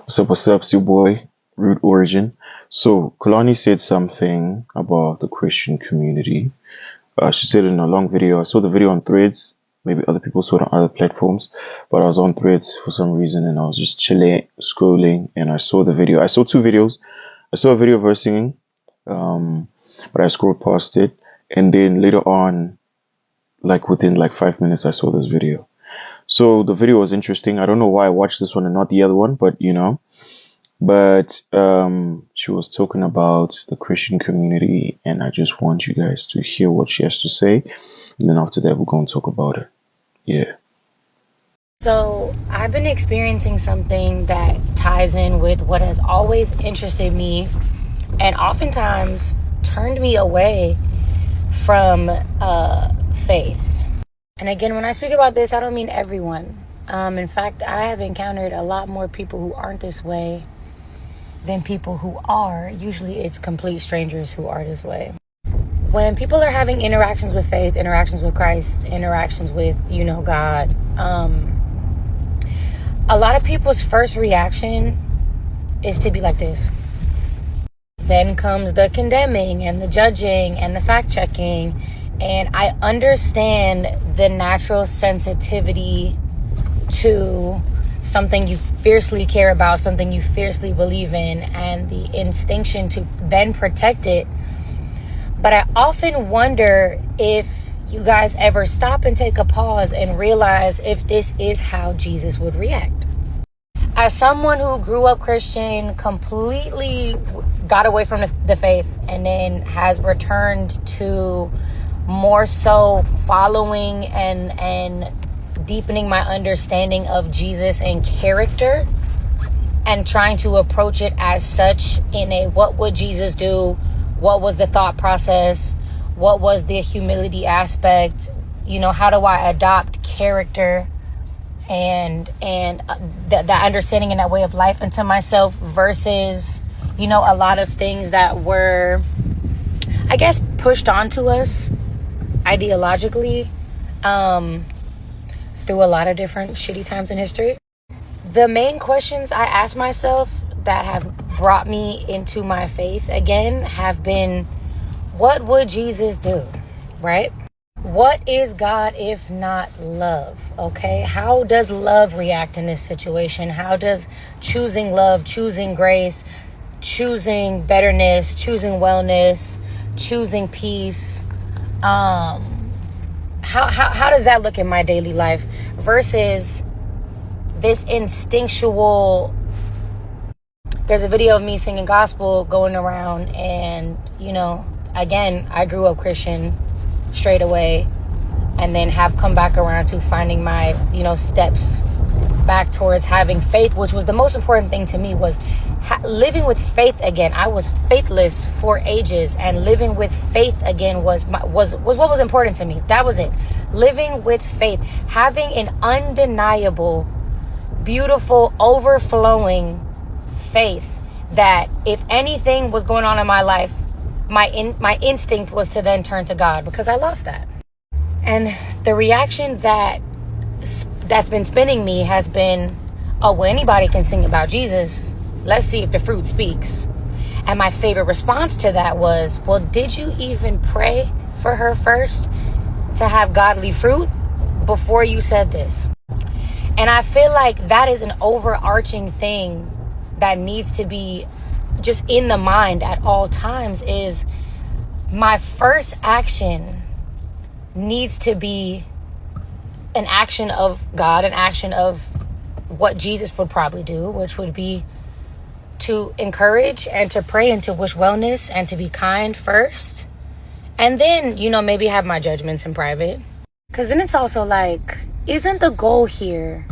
What's up, it's your boy, Root Origin. So, Khelani said something about the Christian community. She said in a long video. I saw the video on Threads. Maybe other people saw it on other platforms, but I was on Threads for some reason and I was just chilling, scrolling, and I saw the video. I saw two videos. I saw a video of her singing, um, but I scrolled past it. And then later on, like within like 5 minutes, I saw this video. So the video was interesting. I don't know why I watched this one and not the other one, but she was talking about the Christian community, and I just want you guys to hear what she has to say. And then after that, we're going to talk about it. Yeah. So I've been experiencing something that ties in with what has always interested me and oftentimes turned me away from faith. And again, when I speak about this, I don't mean everyone. In fact, I have encountered a lot more people who aren't this way than people who are. Usually it's complete strangers who are this way. When people are having interactions with faith, interactions with Christ, interactions with, God, a lot of people's first reaction is to be like this. Then comes the condemning and the judging and the fact-checking. And I understand the natural sensitivity to something you fiercely care about, something you fiercely believe in, and the instinction to then protect it. But I often wonder if you guys ever stop and take a pause and realize if this is how Jesus would react. As someone who grew up Christian, completely got away from the faith, and then has returned to more so following and deepening my understanding of Jesus and character, and trying to approach it as such in a what would Jesus do, what was the thought process, what was the humility aspect, how do I adopt character and that understanding and that way of life into myself versus a lot of things that were, I guess, pushed onto us ideologically through a lot of different shitty times in history. The main questions I ask myself that have brought me into my faith again have been, what would Jesus do, right? What is God if not love, okay? How does love react in this situation? How does choosing love, choosing grace, choosing betterness, choosing wellness, choosing peace, how does that look in my daily life versus this instinctual? There's a video of me singing gospel going around, and again, I grew up Christian straight away, and then have come back around to finding my steps back towards having faith, which was the most important thing to me, was living with faith again. I was faithless for ages, and living with faith again was what was important to me. That was it. Living with faith, having an undeniable, beautiful, overflowing faith that if anything was going on in my life, my instinct was to then turn to God, because I lost that. And the reaction that's been spinning me has been, oh, well, anybody can sing about Jesus. Let's see if the fruit speaks. And my favorite response to that was, well, did you even pray for her first to have godly fruit before you said this? And I feel like that is an overarching thing that needs to be just in the mind at all times, is my first action needs to be an action of God, an action of what Jesus would probably do, which would be to encourage and to pray and to wish wellness and to be kind first. And then, maybe have my judgments in private. Because then it's also like, isn't the goal here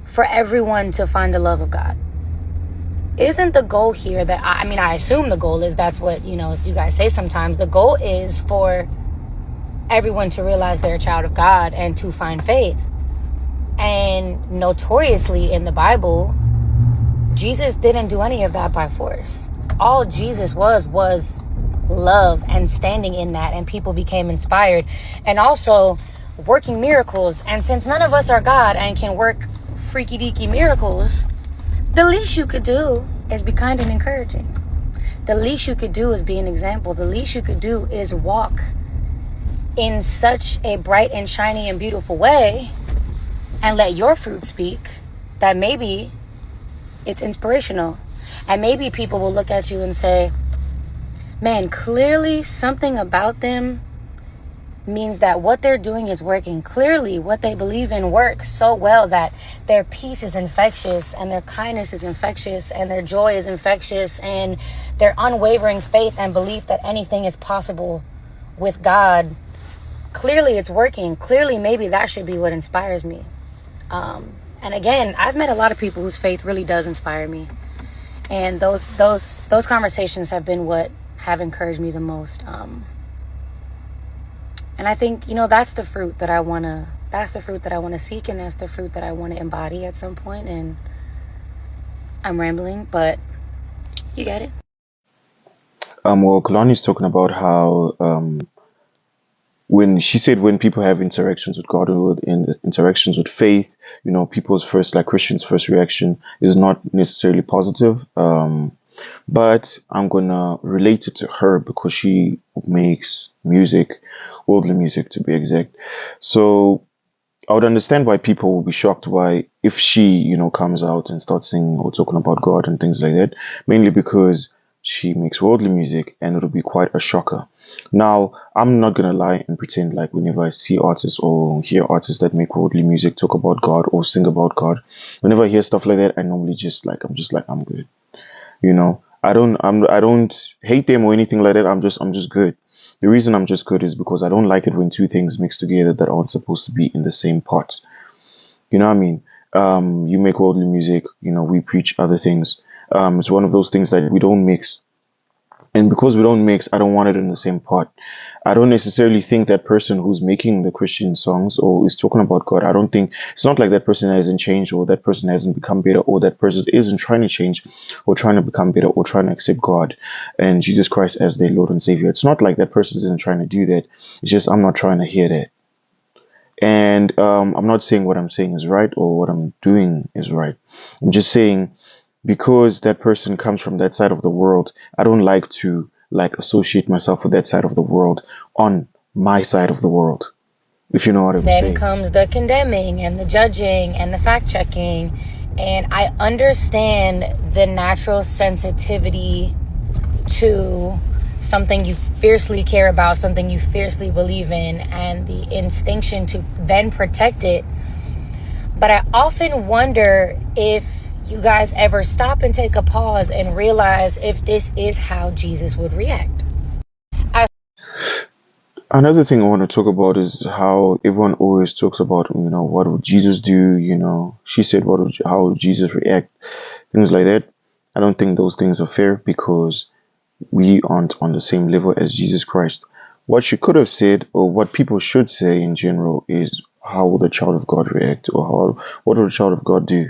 for everyone to find the love of God? Isn't the goal here that, I assume the goal is, that's what, you guys say sometimes. The goal is for everyone to realize they're a child of God and to find faith. And notoriously in the Bible, Jesus didn't do any of that by force. All Jesus was love and standing in that, and people became inspired, and also working miracles. And since none of us are God and can work freaky deaky miracles, The least you could do is be kind and encouraging. The least you could do is be an example. The least you could do is walk in such a bright and shiny and beautiful way and let your fruit speak, that maybe it's inspirational. And maybe people will look at you and say, man, clearly something about them means that what they're doing is working. Clearly what they believe in works so well that their peace is infectious, and their kindness is infectious, and their joy is infectious, and their unwavering faith and belief that anything is possible with God. Clearly it's working. Clearly maybe that should be what inspires me. And again, I've met a lot of people whose faith really does inspire me. And those conversations have been what have encouraged me the most. And I think, that's the fruit that I want to seek, and that's the fruit that I want to embody at some point. And I'm rambling, but you get it. Well, Kalani's talking about how when she said when people have interactions with God or in interactions with faith, people's first, like Christians' first reaction is not necessarily positive. But I'm gonna relate it to her because she makes music, worldly music to be exact. So I would understand why people will be shocked why if she, comes out and starts singing or talking about God and things like that, mainly because she makes worldly music and it'll be quite a shocker. Now, I'm not gonna lie and pretend like whenever I see artists or hear artists that make worldly music talk about God or sing about God, whenever I hear stuff like that, I normally I'm good. I don't hate them or anything like that. I'm just good. The reason I'm just good is because I don't like it when two things mix together that aren't supposed to be in the same pot. You know what I mean? You make worldly music, we preach other things. It's one of those things that we don't mix. And because we don't mix, I don't want it in the same pot. I don't necessarily think that person who's making the Christian songs or is talking about God, I don't think it's not like that person hasn't changed or that person hasn't become better or that person isn't trying to change or trying to become better or trying to accept God and Jesus Christ as their Lord and Savior. It's not like that person isn't trying to do that. It's just I'm not trying to hear that. And I'm not saying what I'm saying is right or what I'm doing is right. I'm just saying because that person comes from that side of the world, I don't like to associate myself with that side of the world on my side of the world, if you know what I'm Then saying. comes the condemning and the judging and the fact checking. And I understand the natural sensitivity to something you fiercely care about, something you fiercely believe in, and the instinction to then protect it. But I often wonder if you guys ever stop and take a pause and realize if this is how Jesus would react. Another thing I want to talk about is how everyone always talks about, what would Jesus do? She said, how would Jesus react? Things like that. I don't think those things are fair because we aren't on the same level as Jesus Christ. What she could have said, or what people should say in general, is how will the child of God react, or what will the child of God do,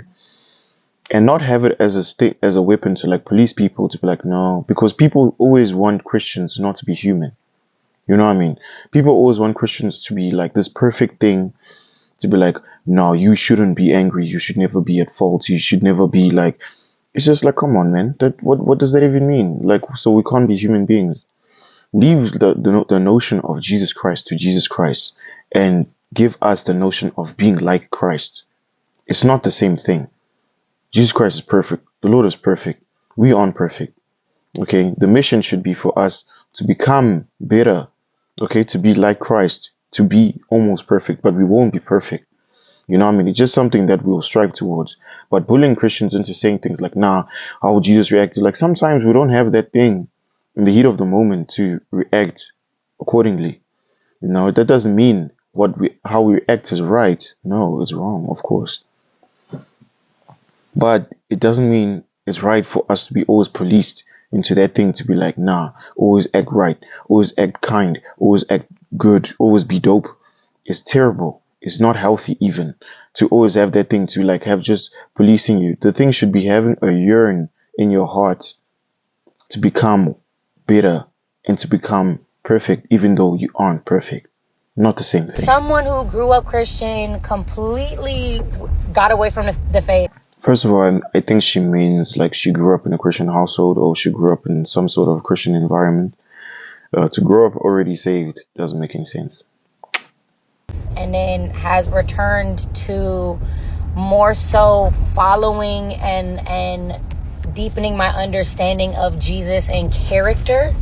and not have it as a weapon to police people to be like no, because people always want Christians not to be human. You know what I mean? People always want Christians to be like this perfect thing, to be like, no, you shouldn't be angry, you should never be at fault, you should never be like. It's just like, come on, man. That what does that even mean? So we can't be human beings. Leave the notion of Jesus Christ to Jesus Christ and give us the notion of being like Christ. It's not the same thing. Jesus Christ is perfect. The Lord is perfect. We aren't perfect. Okay, the mission should be for us to become better. Okay, to be like Christ, to be almost perfect, but we won't be perfect. You know what I mean? It's just something that we'll strive towards. But bullying Christians into saying things like, nah, how would Jesus react? Like sometimes we don't have that thing in the heat of the moment to react accordingly. That doesn't mean how we react is right. No, it's wrong, of course. But it doesn't mean it's right for us to be always policed into that thing to be like, nah, always act right, always act kind, always act good, always be dope. It's terrible. It's not healthy even to always have that thing to have just policing you. The thing should be having a yearn in your heart to become better and to become perfect, even though you aren't perfect. Not the same thing. Someone who grew up Christian completely got away from the faith. First of all, I think she means like she grew up in a Christian household or she grew up in some sort of Christian environment. To grow up already saved doesn't make any sense. And then has returned to more so following and deepening my understanding of Jesus and character,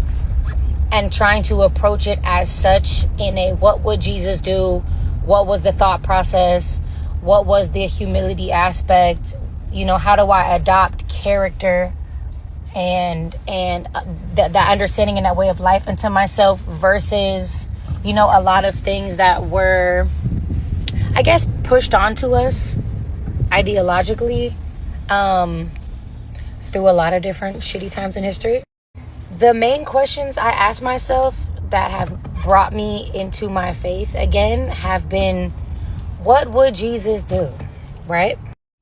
and trying to approach it as such in a what would Jesus do, what was the thought process, what was the humility aspect, how do I adopt character and that understanding and that way of life into myself versus a lot of things that were, I guess, pushed onto us ideologically through a lot of different shitty times in history. The main questions I ask myself that have brought me into my faith again have been, what would Jesus do, right?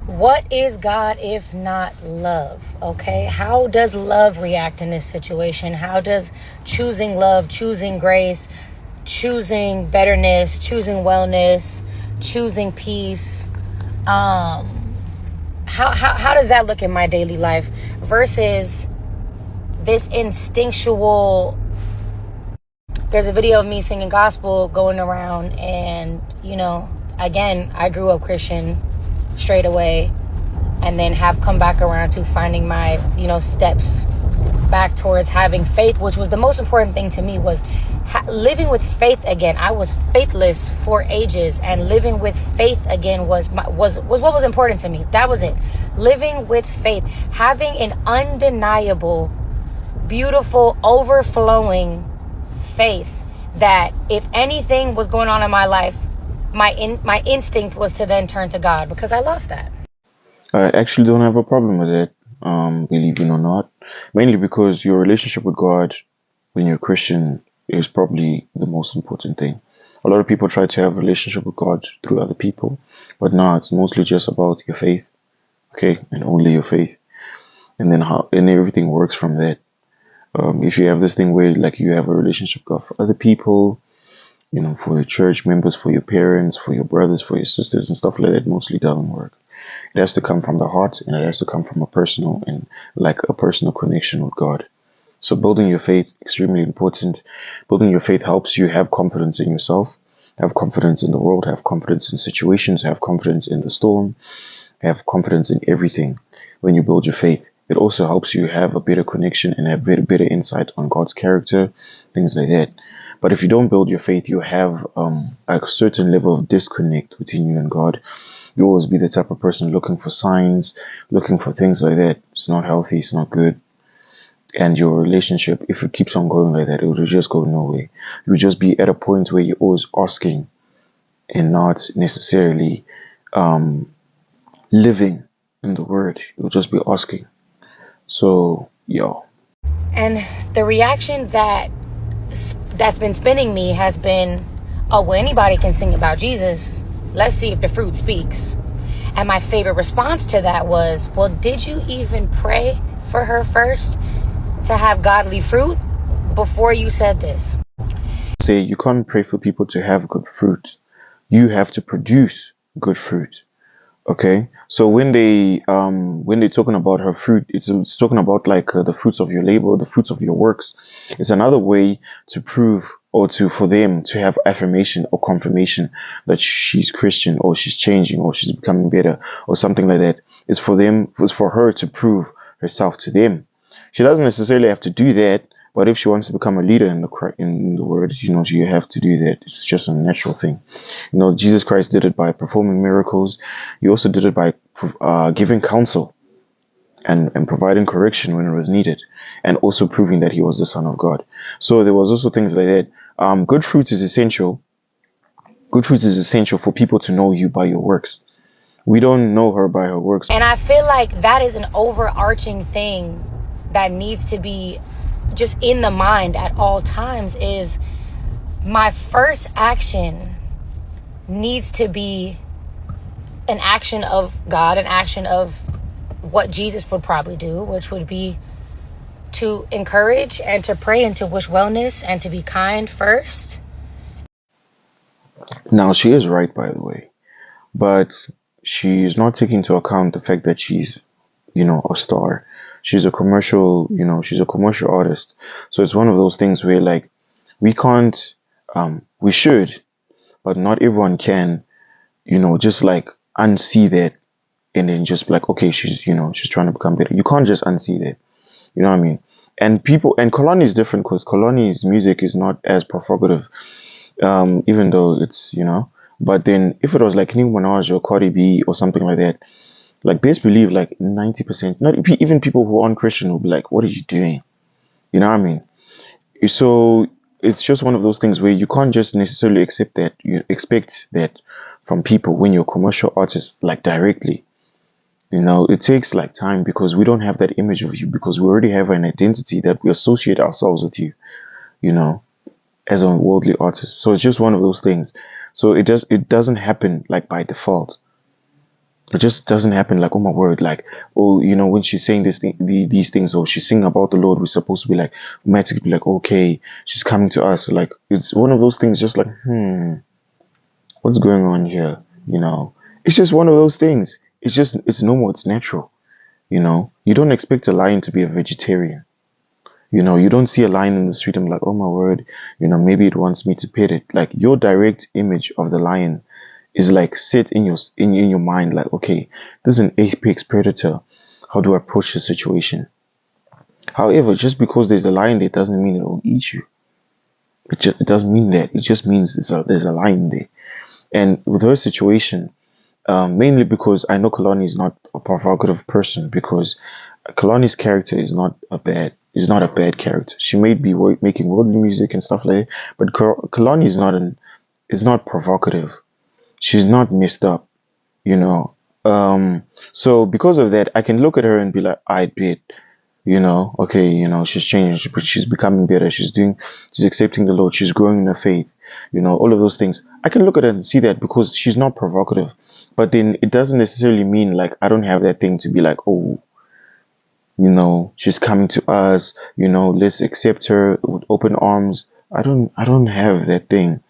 What is God if not love? Okay, how does love react in this situation? How does choosing love, choosing grace, choosing betterness, choosing wellness, choosing peace, how does that look in my daily life versus this instinctual? There's a video of me singing gospel going around, and again, I grew up Christian straight away, and then have come back around to finding my steps back towards having faith, which was the most important thing to me, was living with faith again. I was faithless for ages, and living with faith again was what was important to me. That was it. Living with faith, having an undeniable, beautiful, overflowing faith that if anything was going on in my life, my instinct was to then turn to God, because I lost that. I actually don't have a problem with it, believe it or not. Mainly because your relationship with God when you're Christian is probably the most important thing. A lot of people try to have a relationship with God through other people, but no, it's mostly just about your faith, okay, and only your faith, and then everything works from that. If you have this thing where like you have a relationship with God for other people, for your church members, for your parents, for your brothers, for your sisters, and stuff like that, mostly doesn't work. It has to come from the heart, and it has to come from a personal connection with God. So building your faith, extremely important. Building your faith helps you have confidence in yourself, have confidence in the world, have confidence in situations, have confidence in the storm, have confidence in everything. When you build your faith, it also helps you have a better connection and have better insight on God's character, things like that. But if you don't build your faith, you have a certain level of disconnect between you and God. You always be the type of person looking for signs, looking for things like that. It's not healthy, it's not good. And your relationship, if it keeps on going like that, it will just go nowhere. You'll just be at a point where you're always asking and not necessarily living in the word. You'll just be asking. So, yo. And the reaction that's been spinning me has been, oh, well, anybody can sing about Jesus. Let's see if the fruit speaks. And my favorite response to that was, well, did you even pray for her first to have godly fruit before you said this? Say you can't pray for people to have good fruit. You have to produce good fruit. Okay, so when they're talking about her fruit, it's talking about like the fruits of your labor, the fruits of your works. It's another way to prove or for them to have affirmation or confirmation that she's Christian or she's changing or she's becoming better or something like that. It's for her to prove herself to them. She doesn't necessarily have to do that, but if she wants to become a leader in the word, she have to do that. It's just a natural thing. Jesus Christ did it by performing miracles. He also did it by giving counsel and providing correction when it was needed, and also proving that he was the Son of God. So there was also things like that. Good fruit is essential. Good fruit is essential for people to know you by your works. We don't know her by her works. And I feel like that is an overarching thing that needs to be just in the mind at all times, is my first action needs to be an action of God, an action of what Jesus would probably do, which would be to encourage and to pray and to wish wellness and to be kind first. Now, she is right, by the way, but she's not taking into account the fact that she's, a star. She's a commercial, she's a commercial artist. So it's one of those things where like we can't, we should, but not everyone can, just like unsee that and then just be like, okay, she's trying to become better. You can't just unsee that. You know what I mean? And Khelani is different because Khelani's music is not as provocative, even though it's, but then if it was like Nicki Minaj or Cardi B or something like that, like best believe like 90%, not even people who aren't Christian will be like, what are you doing? You know what I mean? So it's just one of those things where you can't just necessarily accept that, you expect that from people when you're a commercial artist, like directly. It takes like time because we don't have that image of you because we already have an identity that we associate ourselves with you, you know, as a worldly artist. So it's just one of those things. So it doesn't happen like by default. It just doesn't happen like, oh my word, like, oh, when she's saying these things, or she's singing about the Lord, we're supposed to be like, automatically be like, okay, she's coming to us. Like, it's one of those things, just like, what's going on here? It's just one of those things. It's normal, it's natural. You don't expect a lion to be a vegetarian. You don't see a lion in the street and be like, oh my word, maybe it wants me to pet it. Like, your direct image of the lion is like set in your mind, like, okay, this is an apex predator. How do I approach the situation? However, just because there's a lion there doesn't mean it will eat you. It doesn't mean that. It just means there's a lion there. And with her situation, mainly because I know Khelani is not a provocative person, because Khelani's character is not a bad character. She may be making worldly music and stuff like that, but Khelani is not provocative. She's not messed up, you know. So because of that, I can look at her and be like, I bet, okay, she's changing, she's becoming better, she's accepting the Lord, she's growing in her faith, all of those things. I can look at her and see that because she's not provocative. But then it doesn't necessarily mean like I don't have that thing to be like, oh, she's coming to us, let's accept her with open arms. I don't have that thing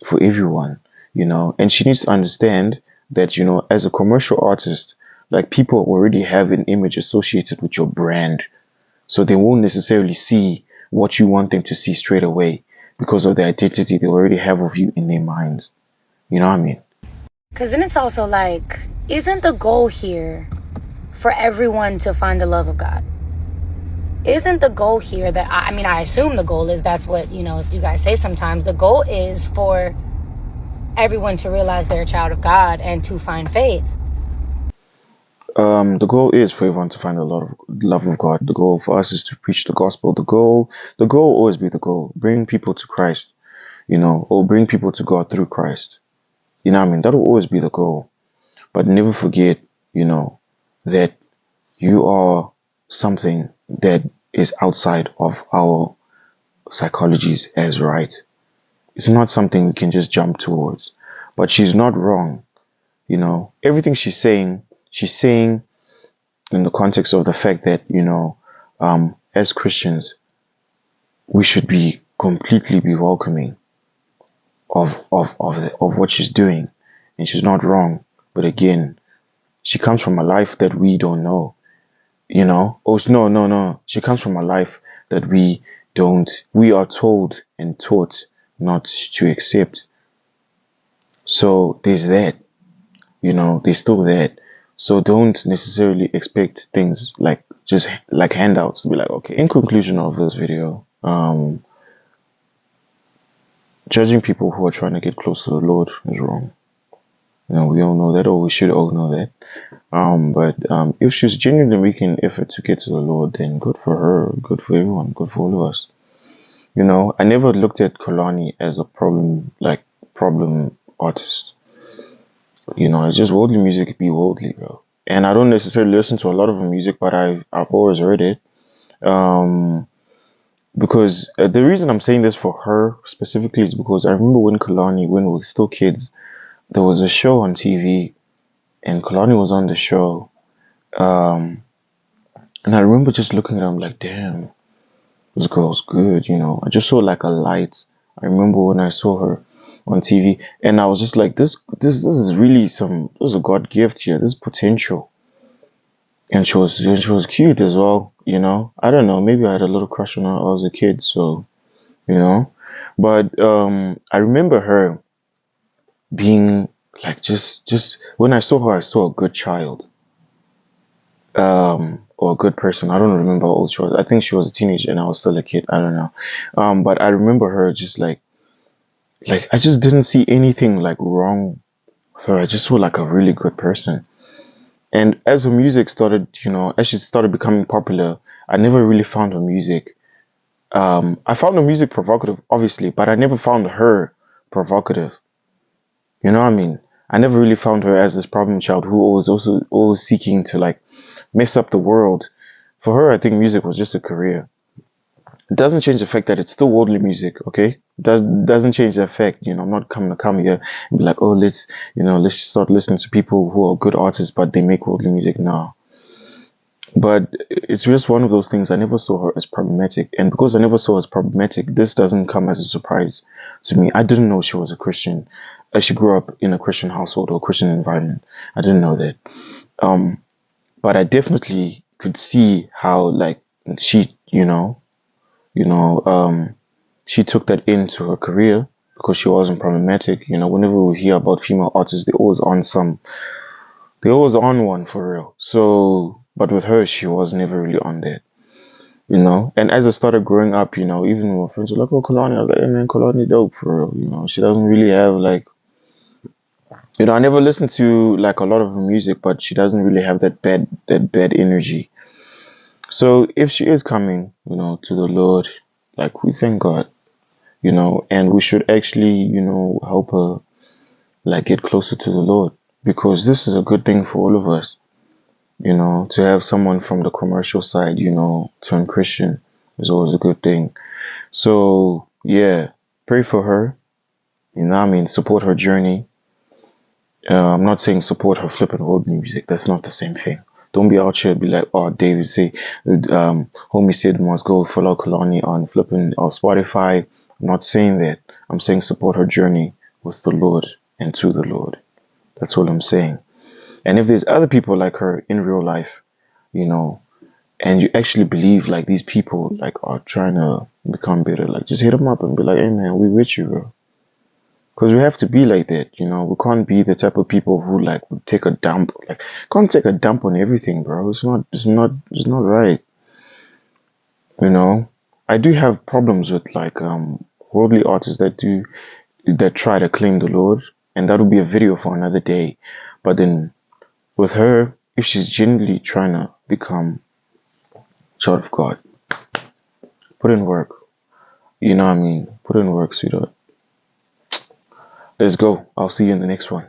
for everyone, and she needs to understand that, as a commercial artist, like, people already have an image associated with your brand, so they won't necessarily see what you want them to see straight away because of the identity they already have of you in their minds. You know what I mean? Because then it's also like, isn't the goal here for everyone to find the love of God? Isn't the goal here that, I mean, I assume the goal is, that's what, you guys say sometimes, the goal is for everyone to realize they're a child of God and to find faith. The goal is for everyone to find a lot of love of God. The goal for us is to preach the gospel. The goal will always be the goal. Bring people to Christ, or bring people to God through Christ. You know what I mean? That will always be the goal. But never forget, that you are something that is outside of our psychologies as right. It's not something we can just jump towards. But she's not wrong. Everything she's saying in the context of the fact that, as Christians, we should be welcoming of what she's doing, and she's not wrong. But again, she comes from a life that we don't know. Oh no, no, no, she comes from a life that we are told and taught not to accept. So there's that. There's still that. So don't necessarily expect things like just like handouts to be like, okay. In conclusion of this video, judging people who are trying to get close to the Lord is wrong. We all know that, or we should all know that. But if she's genuinely making effort to get to the Lord, then good for her, good for everyone, good for all of us. I never looked at Khelani as a problem artist. It's just worldly music be worldly, bro. And I don't necessarily listen to a lot of her music, but I've always heard it. Because the reason I'm saying this for her specifically is because I remember when we were still kids, there was a show on TV, and Khelani was on the show. And I remember just looking at her, I'm like, damn, this girl's good, I just saw like a light. I remember when I saw her, on TV, and I was just like, this is really this is a God gift here. This potential, and she was cute as well. I don't know. Maybe I had a little crush on her. I was a kid, so you know. But I remember her being like just when I saw her, I saw a good child, or a good person. I don't remember how old she was. I think she was a teenager and I was still a kid. I don't know. But I remember her just like I just didn't see anything like wrong with her. I just saw like a really good person. And as her music started, as she started becoming popular, I never really found her music. I found her music provocative, obviously, but I never found her provocative. You know what I mean? I never really found her as this problem child who was also always seeking to like mess up the world. For her, I think music was just a career. It doesn't change the fact that it's still worldly music, okay? Doesn't change the fact, I'm not coming to come here and be like, oh, let's start listening to people who are good artists, but they make worldly music now. But it's just one of those things. I never saw her as problematic, and because I never saw her as problematic, this doesn't come as a surprise to me. I didn't know she was a Christian. She grew up in a Christian household or Christian environment. I didn't know that. Um, but I definitely could see how like she, she took that into her career because she wasn't problematic. Whenever we hear about female artists, they're always on one for real. So, but with her, she was never really on that. And as I started growing up, even my friends were like, "Oh, Khelani," I was like, "Hey man, Khelani dope for real." She doesn't really have like, I never listened to like a lot of her music, but she doesn't really have that bad energy. So if she is coming, to the Lord, like we thank God, and we should actually, help her like get closer to the Lord because this is a good thing for all of us, to have someone from the commercial side, turn Christian is always a good thing. So yeah, pray for her, I mean, support her journey. I'm not saying support her flipping old music. That's not the same thing. Don't be out here be like, oh, David say, homie said must go follow Khelani on flipping or Spotify. I'm not saying that. I'm saying support her journey with the Lord and to the Lord. That's what I'm saying. And if there's other people like her in real life, you know, and you actually believe like these people like are trying to become better, like just hit them up and be like, hey man, we with you, bro. Because we have to be like that, We can't be the type of people who like would take a dump, like can't take a dump on everything, bro. It's not right, you know. I do have problems with like worldly artists that try to claim the Lord, and that would be a video for another day. But then with her, if she's genuinely trying to become a child of God, put in work. You know what I mean? Put in work, sweetheart. Let's go. I'll see you in the next one.